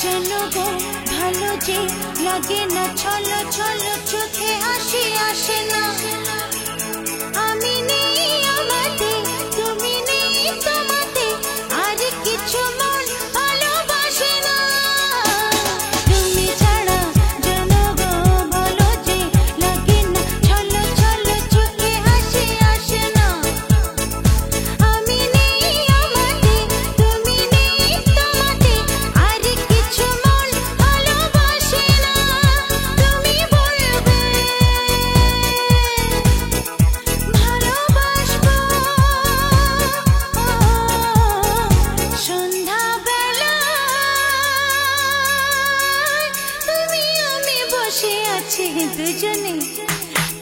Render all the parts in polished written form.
জানো গো ভালো যে লাগে না, ছলো ছলো চোখে হাসি আসে না। আমি নেই আমাতে, তুমি নেই তোমাতে, আর কিছু মন ভালোবাসে না। তুমি ছাড়া জানো গো ভালো যে লাগে না, ছলো ছলো চোখে হাসি আসে না। আমি নেই আমাতে, তুমি নেই তোমাতে, আর কিছু মন ভালোবাসে না। তুমি বলবে ভালোবাসবো সন্ধ্যাবেলায়, তুমি আমি বসে আছি দুজনে।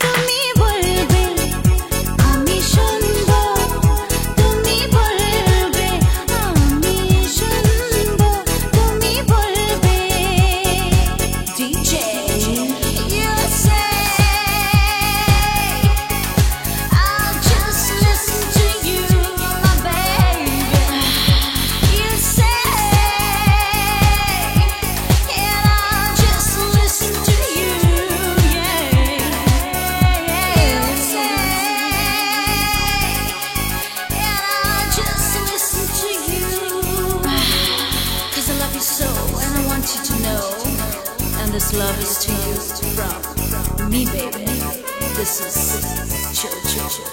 তুমি বলবে আমি শুনবো, তুমি বলবে আমি শুনবো, তুমি বলবে DJ you say I'll just listen to you, my baby. You say and I'll just listen to you, yeah. You say and I'll just listen to you, 'cause I love you so and I want you to know, and this love is to you from me, baby. This is Chill Chill Chill.